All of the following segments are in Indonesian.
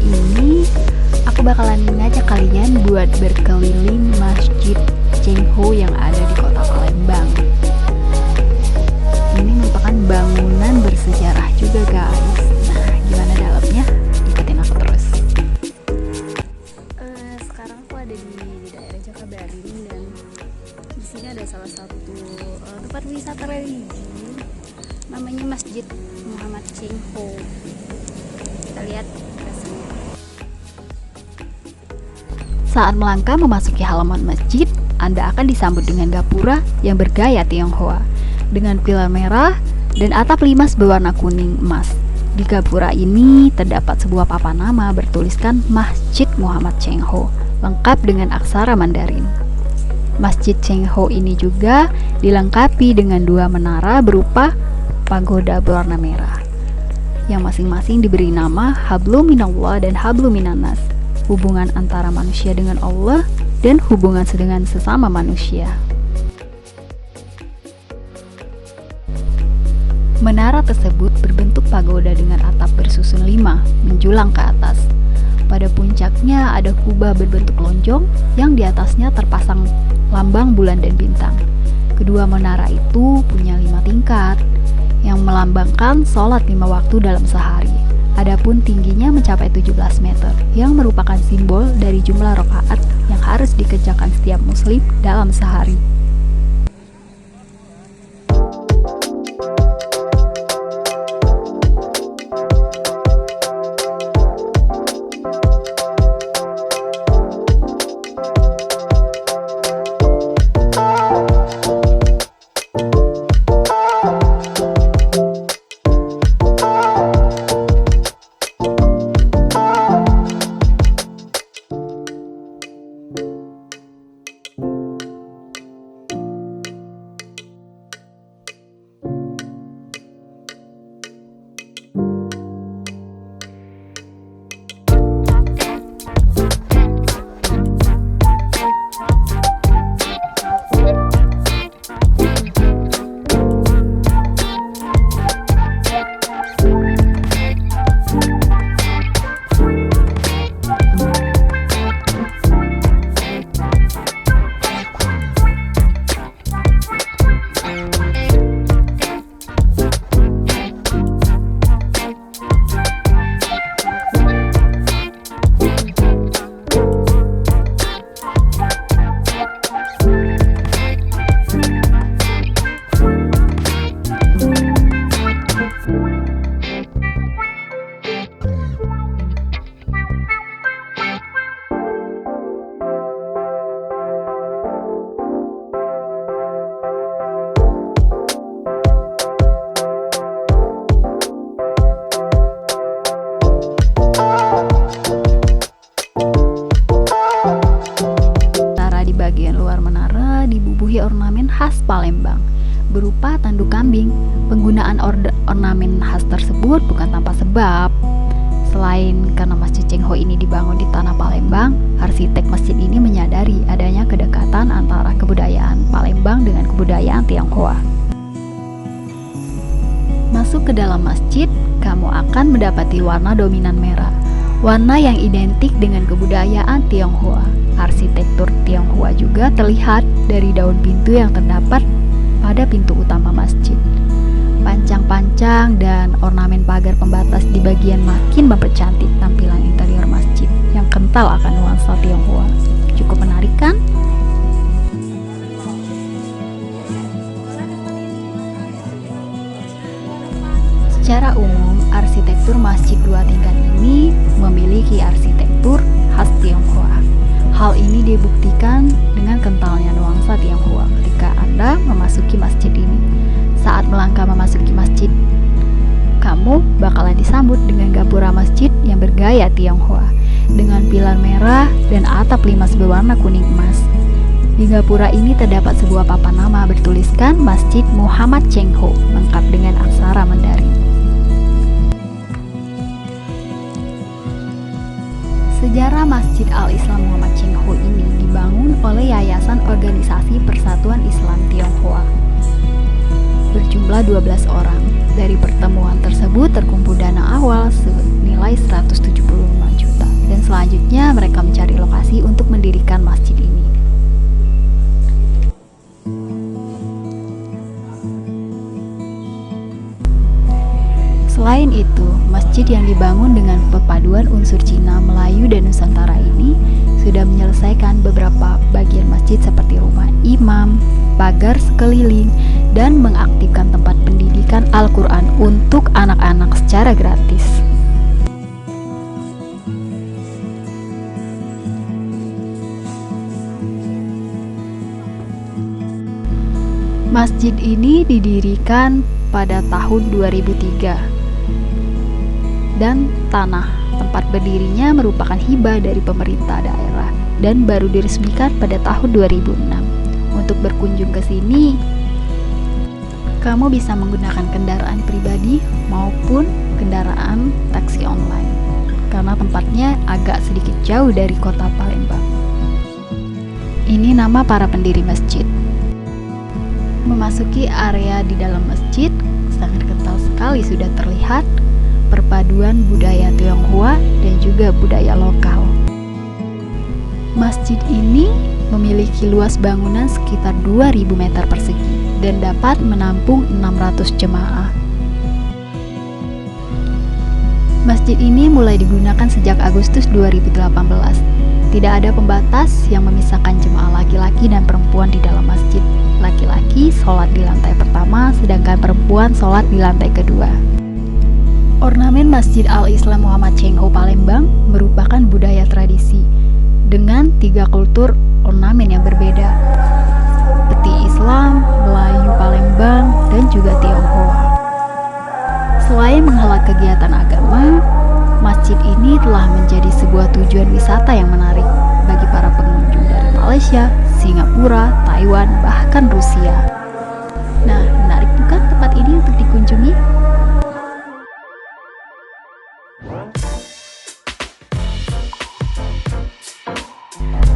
ini aku bakalan ngajak kalian buat berkeliling Masjid Cheng Ho yang ada di kota Palembang. Ini merupakan bangunan bersejarah juga guys. Nah, gimana dalamnya? Ikutin aku terus. Sekarang aku ada di daerah Jakabaring dan di sini ada salah satu tempat wisata religi namanya Masjid Muhammad Cheng Ho. Kita lihat rasanya. Saat melangkah memasuki halaman masjid, Anda akan disambut dengan gapura yang bergaya Tionghoa dengan pilar merah dan atap limas berwarna kuning emas. Di gapura ini terdapat sebuah papan nama bertuliskan Masjid Muhammad Cheng Ho, lengkap dengan aksara Mandarin. Masjid Cheng Ho ini juga dilengkapi dengan dua menara berupa pagoda berwarna merah, yang masing-masing diberi nama Hablum Minallah dan Hablum Minannas, hubungan antara manusia dengan Allah dan hubungan dengan sesama manusia. Menara tersebut berbentuk pagoda dengan atap bersusun 5 menjulang ke atas. Pada puncaknya ada kubah berbentuk lonjong yang di atasnya terpasang lambang bulan dan bintang. Kedua menara itu punya 5 tingkat yang melambangkan sholat 5 waktu dalam sehari. Adapun tingginya mencapai 17 meter yang merupakan simbol dari jumlah rakaat yang harus dikerjakan setiap muslim dalam sehari. Dibubuhi ornamen khas Palembang berupa tanduk kambing. Penggunaan ornamen khas tersebut bukan tanpa sebab. Selain karena Masjid Cheng Ho ini dibangun di tanah Palembang, arsitek masjid ini menyadari adanya kedekatan antara kebudayaan Palembang dengan kebudayaan Tionghoa. Masuk ke dalam masjid, kamu akan mendapati warna dominan merah, warna yang identik dengan kebudayaan Tionghoa. Arsitektur Tionghoa juga terlihat dari daun pintu yang terdapat pada pintu utama masjid. Pancang-pancang dan ornamen pagar pembatas di bagian makin mempercantik tampilan interior masjid yang kental akan nuansa Tionghoa. Cukup menarik kan? Secara umum, arsitektur masjid 2 tingkat ini memiliki arsitektur khas Tionghoa. Hal ini dibuktikan dengan kentalnya nuansa Tionghoa ketika Anda memasuki masjid ini. Saat melangkah memasuki masjid, kamu bakalan disambut dengan gapura masjid yang bergaya Tionghoa dengan pilar merah dan atap limas berwarna kuning emas. Di gapura ini terdapat sebuah papan nama bertuliskan Masjid Muhammad Cheng Ho, lengkap dengan aksara Mandarin. Sejarah Masjid Al-Islam Muhammad Cheng Ho ini dibangun oleh Yayasan Organisasi Persatuan Islam Tionghoa. Berjumlah 12 orang. Dari pertemuan tersebut terkumpul dana awal senilai 175 juta. Selanjutnya mereka mencari lokasi untuk mendirikan masjid ini. Selain itu, masjid yang dibangun dengan perpaduan unsur Cina, Melayu, dan Nusantara ini sudah menyelesaikan beberapa bagian masjid seperti rumah imam, pagar sekeliling, dan mengaktifkan tempat pendidikan Al-Quran untuk anak-anak secara gratis. Masjid ini didirikan pada tahun 2003 dan tanah tempat berdirinya merupakan hibah dari pemerintah daerah dan baru diresmikan pada tahun 2006. Untuk berkunjung ke sini, kamu bisa menggunakan kendaraan pribadi maupun kendaraan taksi online karena tempatnya agak sedikit jauh dari kota Palembang. Ini nama para pendiri masjid. Memasuki area di dalam masjid, sangat kental sekali sudah terlihat perpaduan budaya Tionghoa dan juga budaya lokal. Masjid ini memiliki luas bangunan sekitar 2000 meter persegi dan dapat menampung 600 jemaah. Masjid ini mulai digunakan sejak Agustus 2018. Tidak ada pembatas yang memisahkan jemaah laki-laki dan perempuan di dalam masjid. Laki-laki sholat di lantai pertama, sedangkan perempuan sholat di lantai kedua. Ornamen Masjid Al-Islam Muhammad Cheng Ho Palembang merupakan budaya tradisi dengan 3 kultur ornamen yang berbeda, seperti Islam, Melayu Palembang, dan juga Tionghoa. Selain menghelat kegiatan agama, masjid ini telah menjadi sebuah tujuan wisata yang menarik bagi para pengunjung dari Malaysia, Singapura, Taiwan, bahkan Rusia. Nah, menarik bukan tempat ini untuk dikunjungi?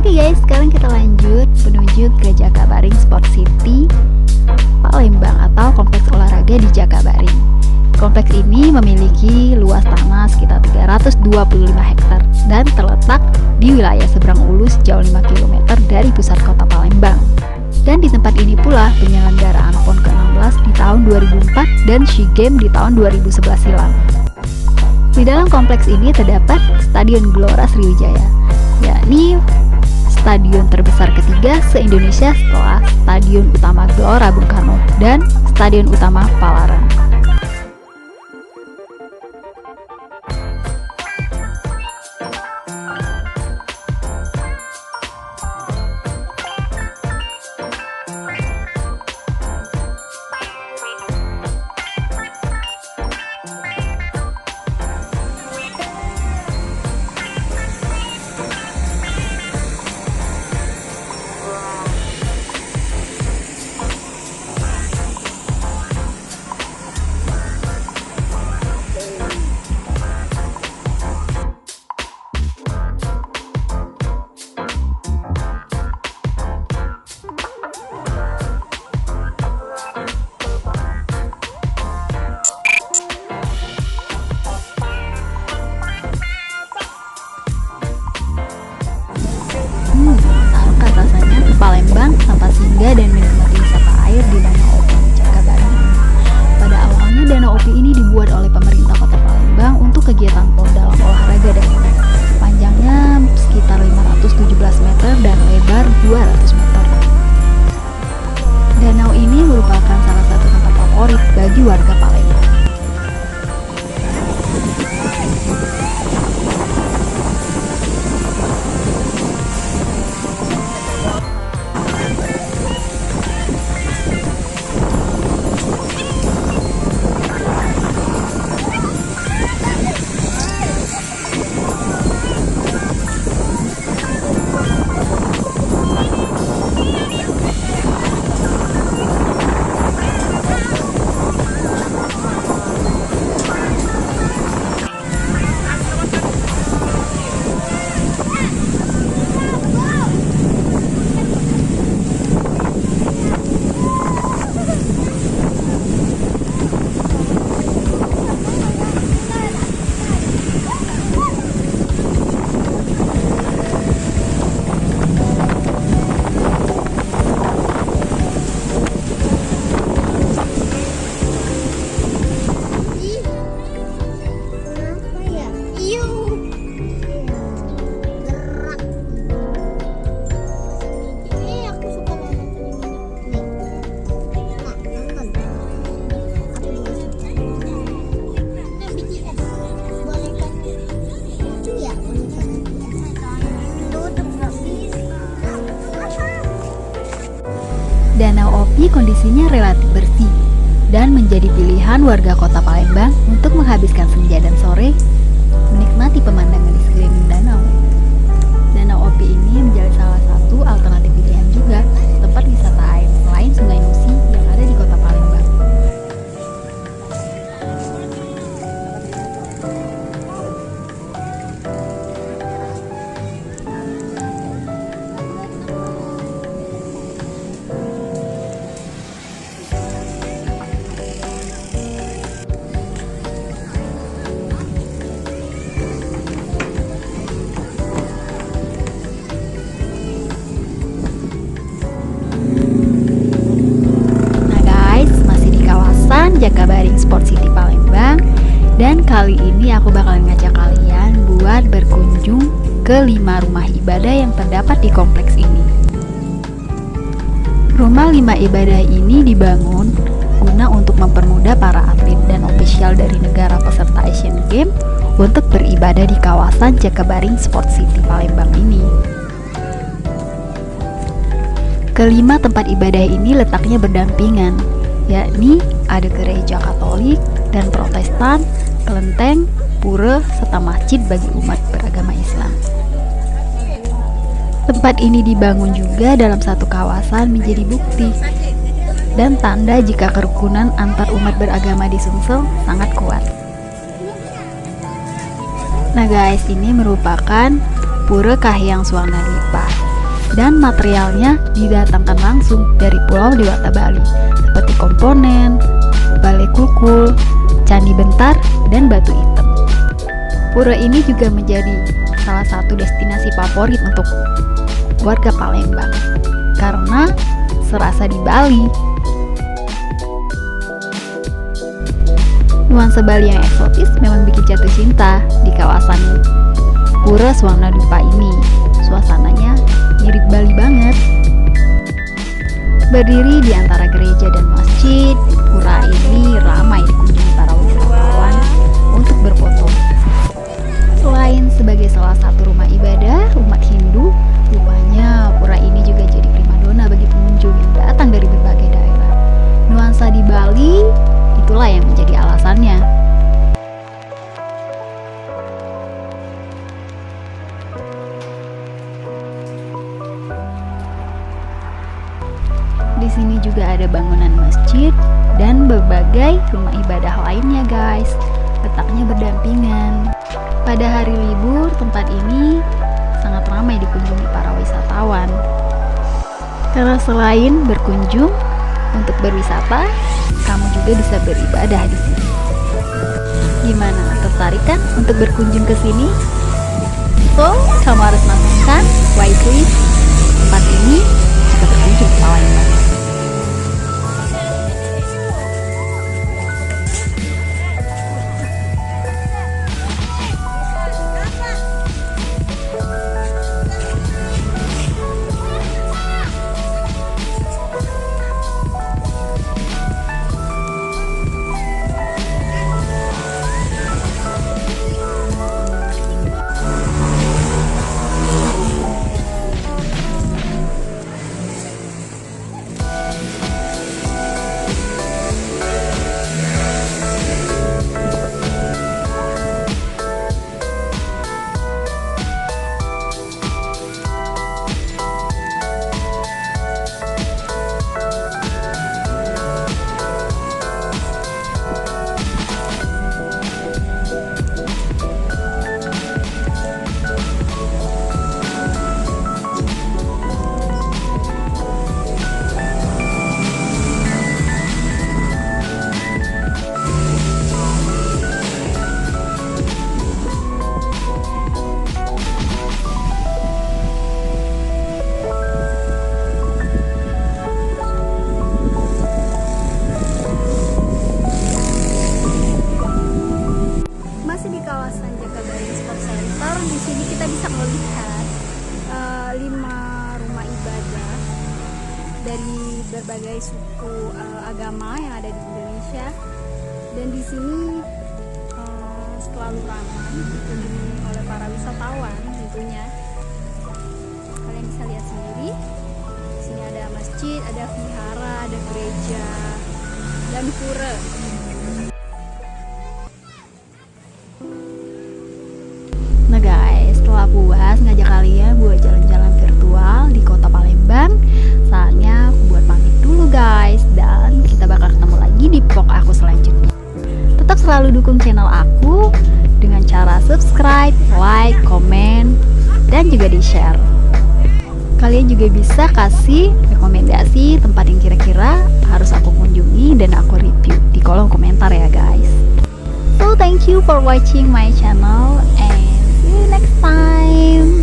Oke guys, sekarang kita lanjut menuju ke Jakabaring Sport City Palembang atau kompleks olahraga di Jakabaring. Kompleks ini memiliki luas tanah sekitar 325 hektar dan terletak di wilayah seberang Ulu sejauh 5 km dari pusat kota Palembang. Dan di tempat ini pula penyelenggaraan PON ke-16 di tahun 2004 dan SEA Games di tahun 2011 silam. Di dalam kompleks ini terdapat Stadion Gelora Sriwijaya, yakni stadion terbesar ketiga se-Indonesia setelah Stadion Utama Gelora Bung Karno dan Stadion Utama Palaran. Taruhkan rasanya ke Palembang tanpa singgah dan menikmati wisata air di Danau Opi Jakabaring ini. Pada awalnya Danau Opi ini dibuat oleh pemerintah Kota Palembang untuk kegiatan PON dalam olahraga dan minum. Panjangnya sekitar 517 meter dan lebar 200 meter. Danau ini merupakan salah satu tempat favorit bagi warga Palembang. Danau Opi kondisinya relatif bersih dan menjadi pilihan warga kota Palembang untuk menghabiskan senja dan sore menikmati pemandangan di sekeliling danau. Danau Opi ini menjadi salah satu alternatif pilihan juga tempat wisata air selain Sungai Musi yang ada di kota Palembang. Jakabaring Sport City Palembang, dan kali ini aku bakalan ngajak kalian buat berkunjung ke 5 rumah ibadah yang terdapat di kompleks ini. Rumah 5 ibadah ini dibangun guna untuk mempermudah para atlet dan ofisial dari negara peserta Asian Games untuk beribadah di kawasan Jakabaring Sport City Palembang ini. Kelima tempat ibadah ini letaknya berdampingan, yakni ada gereja Katolik dan Protestan, kelenteng, pura, serta masjid bagi umat beragama Islam. Tempat ini dibangun juga dalam satu kawasan menjadi bukti dan tanda jika kerukunan antar umat beragama di Sumsel sangat kuat. Nah guys, ini merupakan pura Kahiyang Suwarnalipa dan materialnya didatangkan langsung dari Pulau Dewata Bali seperti komponen, balai kukul, candi bentar, dan batu hitam. Pura ini juga menjadi salah satu destinasi favorit untuk warga Palembang karena serasa di Bali. Nuansa Bali yang eksotis memang bikin jatuh cinta di kawasan Pura Suwarnalipa ini. Suasananya mirip Bali banget. Berdiri di antara gereja dan masjid, pura ini ramai dikunjungi para wisatawan untuk berfoto. Selain sebagai salah satu rumah ibadah umat Hindu, rupanya pura ini juga jadi primadona bagi pengunjung yang datang dari berbagai daerah. Nuansa di Bali, itulah yang menjadi alasannya. Di sini juga ada bangunan masjid dan berbagai rumah ibadah lainnya guys. Letaknya berdampingan. Pada hari libur, tempat ini sangat ramai dikunjungi para wisatawan. Karena selain berkunjung untuk berwisata, kamu juga bisa beribadah di sini. Gimana? Tertarik kan untuk berkunjung ke sini? So, kamu harus nonton wisely tempat ini jika berkunjung ke Palembang. dari berbagai suku agama yang ada di Indonesia, dan di sini selalu ramai dikunjungi oleh para wisatawan tentunya. Kalian bisa lihat sendiri, di sini ada masjid masjid, ada vihara, ada gereja, dan pura. Nah guys, setelah puas ngajak kalian buat jalan-jalan virtual di kota Palembang, saatnya aku buat pamit dulu guys, dan kita bakal ketemu lagi di vlog aku selanjutnya. Tetap selalu dukung channel aku dengan cara subscribe, like, komen, dan juga di-share. Kalian juga bisa kasih rekomendasi tempat yang kira-kira harus aku kunjungi dan aku review di kolom komentar ya guys. So thank you for watching my channel and see you next time.